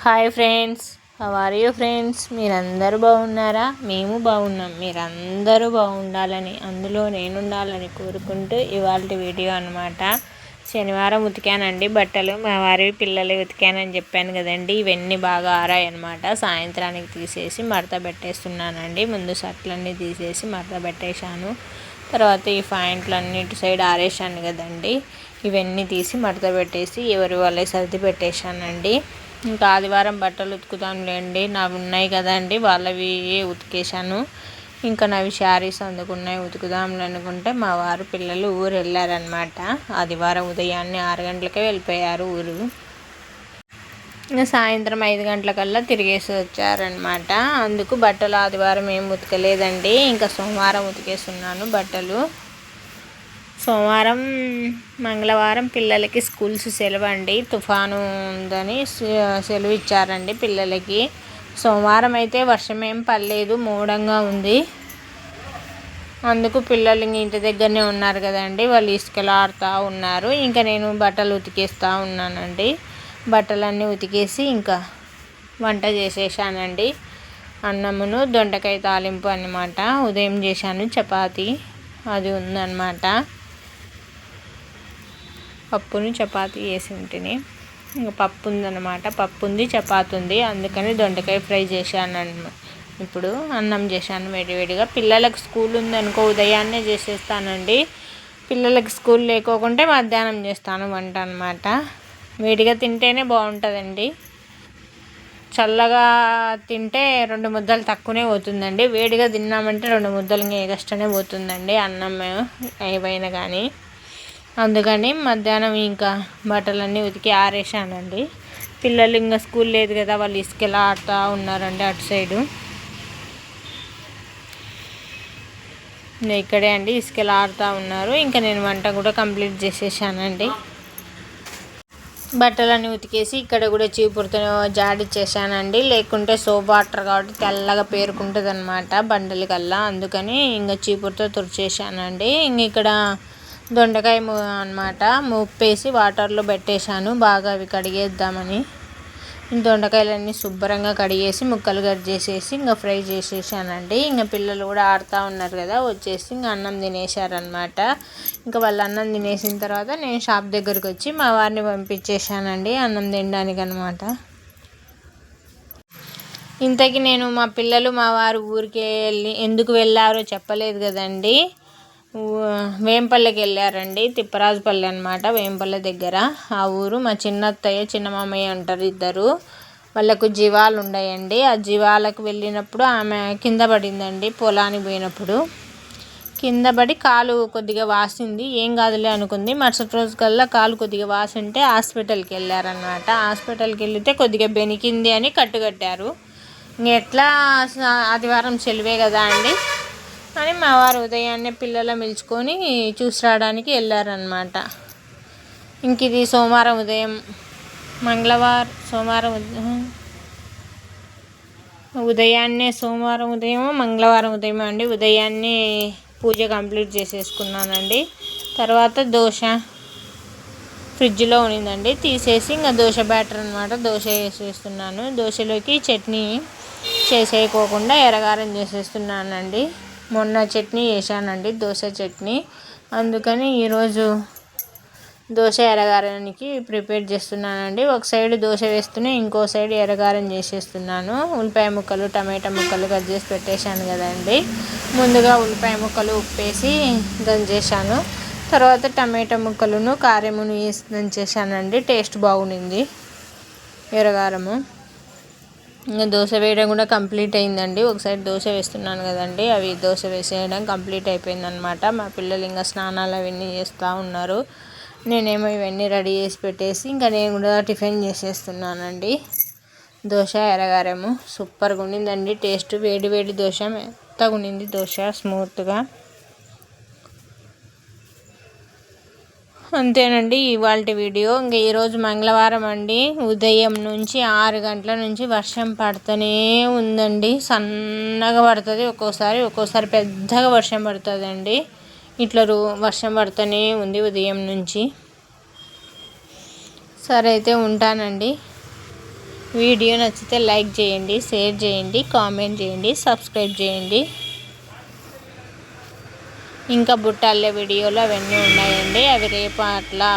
Hi friends, how are you friends? మీరందరూ బాగున్నారా? మేము బాగున్నాం. మీరందరూ బాగుండాలని, అందులో నేను ఉండాలని కోరుకుంటూ ఇవాళ వీడియో అనమాట. శనివారం ఉతికానండి బట్టలు, మా వారి పిల్లలు ఉతికానని చెప్పాను కదండి. ఇవన్నీ బాగా ఆరాయన్నమాట. సాయంత్రానికి తీసేసి మడత పెట్టేస్తున్నానండి. ముందు షర్ట్లన్నీ తీసేసి మడత పెట్టేశాను. తర్వాత ఈ ప్యాంట్లు అన్ని ఇటు సైడ్ ఆరేసాను కదండి. ఇవన్నీ తీసి మడత పెట్టేసి ఎవరి వాళ్ళే సర్ది పెట్టేశానండి. ఇంకా ఆదివారం బట్టలు ఉతుకుతాంలేండి, నావి ఉన్నాయి కదండి, వాళ్ళవి ఉతికేశాను. ఇంకా నావి శారీస్ అందుకున్నాయి, ఉతుకుదాంలు అనుకుంటే మా వారు పిల్లలు ఊరు వెళ్ళారనమాట. ఆదివారం ఉదయాన్నే 6 గంటలకే వెళ్ళిపోయారు ఊరు. ఇంకా సాయంత్రం 5 గంటలకల్లా తిరిగేసి వచ్చారనమాట. అందుకు బట్టలు ఆదివారం ఏం ఉతకలేదండి. ఇంకా సోమవారం ఉతికేస్తున్నాను బట్టలు. సోమవారం మంగళవారం పిల్లలకి స్కూల్స్ సెలవు అండి. తుఫాను ఉందని సెలవు ఇచ్చారండి పిల్లలకి. సోమవారం అయితే వర్షం ఏం పడలేదు, మూడంగా ఉంది. అందుకు పిల్లలు ఇంటి దగ్గరనే ఉన్నారు కదండి, వాళ్ళు ఇసుకలు ఆడుతూ ఉన్నారు. ఇంకా నేను బట్టలు ఉతికేస్తూ ఉన్నానండి. బట్టలన్నీ ఉతికేసి ఇంకా వంట చేసేసానండి. అన్నమును దొండకాయ తాలింపు అన్నమాట. ఉదయం చేశాను చపాతీ, అది ఉందన్నమాట. పప్పుని చపాతీ వేసి ఉంటేనే ఇంకా పప్పు ఉందన్నమాట. పప్పు ఉంది, చపాతీ ఉంది, అందుకని దొండకాయ ఫ్రై చేశాను. ఇప్పుడు అన్నం చేశాను వేడివేడిగా. పిల్లలకు స్కూల్ ఉందనుకో ఉదయాన్నే చేసేస్తానండి. పిల్లలకి స్కూల్ లేకోకుంటే మధ్యాహ్నం చేస్తాను వంట అన్నమాట. వేడిగా తింటేనే బాగుంటుందండి. చల్లగా తింటే 2 ముద్దలు తక్కువనే పోతుందండి. వేడిగా తిన్నామంటే 2 ముద్దలు ఇంకా ఎగస్ట్రానే పోతుందండి అన్నం ఏవైనా కానీ. అందుకని మధ్యాహ్నం ఇంకా బట్టలన్నీ ఉతికి ఆరేసానండి. పిల్లలు ఇంకా స్కూల్ లేదు కదా, వాళ్ళు ఇసుకెళ్ళి ఆడుతూ ఉన్నారండి అటు సైడు. ఇక్కడే అండి ఇసుకెళ్ళి ఆడుతూ ఉన్నారు. ఇంకా నేను వంట కూడా కంప్లీట్ చేసేసానండి. బట్టలన్నీ ఉతికేసి ఇక్కడ కూడా చీపురుతో జాడిచ్చేసానండి. లేకుంటే సోప్ వాటర్ కాబట్టి తెల్లగా పేరుకుంటుంది అనమాట బండలకల్లా. అందుకని ఇంకా చీపురుతో తుడిచేసానండి. ఇంక ఇక్కడ దొండకాయ అనమాట ఉప్పేసి వాటర్లో పెట్టేశాను బాగా అవి కడిగేద్దామని. దొండకాయలన్నీ శుభ్రంగా కడిగేసి ముక్కలు కట్ చేసేసి ఇంకా ఫ్రై చేసేసానండి. ఇంకా పిల్లలు కూడా ఆడుతూ ఉన్నారు కదా, వచ్చేసి ఇంకా అన్నం తినేశారనమాట. ఇంకా వాళ్ళు అన్నం తినేసిన తర్వాత నేను షాప్ దగ్గరికి వచ్చి మా వారిని పంపించేశానండి అన్నం తినడానికి అనమాట. ఇంతకీ నేను మా పిల్లలు మా వారు ఊరికి ఎందుకు వెళ్ళారో చెప్పలేదు కదండి. వేంపల్లెకి వెళ్ళారండి. తిప్పరాజుపల్లి అనమాట, వేంపల్లె దగ్గర ఆ ఊరు. మా చిన్నత్తయ్య చిన్న మామయ్య అంటారు ఇద్దరు. వాళ్ళకు జీవాలు ఉన్నాయండి. ఆ జీవాలకు వెళ్ళినప్పుడు ఆమె కింద పడిందండి. పొలానికి పోయినప్పుడు కింద పడి కాలు కొద్దిగా వాసింది. ఏం కాదులే అనుకుంది. మరుసటి రోజు కల్లా కాలు కొద్దిగా వాసింటే హాస్పిటల్కి వెళ్ళారనమాట. హాస్పిటల్కి వెళితే కొద్దిగా బెనికింది అని కట్టుకట్టారు. ఎట్లా ఆదివారం సెలవే కదా అండి అని మా వారు ఉదయాన్నే పిల్లల పిలుచుకొని చూసి రావడానికి వెళ్ళారనమాట. ఇంక ఇది సోమవారం ఉదయం, సోమవారం ఉదయం మంగళవారం ఉదయం అండి. ఉదయాన్నే పూజ కంప్లీట్ చేసేసుకున్నానండి. తర్వాత దోశ ఫ్రిడ్జ్లో ఉన్నిందండి, తీసేసి ఇంకా దోశ బ్యాటర్ అనమాట దోశ వేసేస్తున్నాను. దోశలోకి చట్నీ చేసేయకోకుండా ఎర్రగారం చేసేస్తున్నానండి. మొన్న చట్నీ వేసానండి, దోశ చట్నీ. అందుకని ఈరోజు దోశ ఎర్రగారానికి ప్రిపేర్ చేస్తున్నానండి. ఒక సైడ్ దోశ వేస్తూనే ఇంకో సైడ్ ఎర్రగారం చేసేస్తున్నాను. ఉల్లిపాయ ముక్కలు టమాటా ముక్కలు కట్ చేసి పెట్టేశాను కదండి. ముందుగా ఉల్లిపాయ ముక్కలు ఉప్పేసి దంచేసాను. తర్వాత టమాటా ముక్కలను కారమును వేసి దంచేసానండి. టేస్ట్ బాగుంది ఎర్రగారము. ఇంకా దోశ వేయడం కూడా కంప్లీట్ అయిందండి. ఒక సైడ్ దోశ వేస్తున్నాను కదండి, అవి దోశ వేసేయడం కంప్లీట్ అయిపోయిందనమాట. మా పిల్లలు ఇంకా స్నానాలు అవన్నీ చేస్తూ ఉన్నారు. నేనేమో ఇవన్నీ రెడీ చేసి పెట్టేసి ఇంకా నేను కూడా టిఫిన్ చేసేస్తున్నానండి. దోశ ఎర్రగారము సూపర్గా ఉండిందండి టేస్ట్. వేడి వేడి దోశ మెత్తగా ఉండింది, దోశ స్మూత్గా. అంతేనండి ఇవాళ వీడియో. ఇంకా ఈరోజు మంగళవారం అండి. ఉదయం నుంచి 6 గంటల నుంచి వర్షం పడుతూనే ఉందండి. సన్నగా పడుతుంది ఒక్కోసారి పెద్దగా వర్షం పడుతుందండి. ఇట్లా వర్షం పడుతూనే ఉంది ఉదయం నుంచి. సరే అయితే ఉంటానండి. వీడియో నచ్చితే లైక్ చేయండి, షేర్ చేయండి, కామెంట్ చేయండి, సబ్స్క్రైబ్ చేయండి. ఇంకా బుట్టాలే వీడియోలు అవన్నీ ఉన్నాయండి. అవి రేపు అట్లా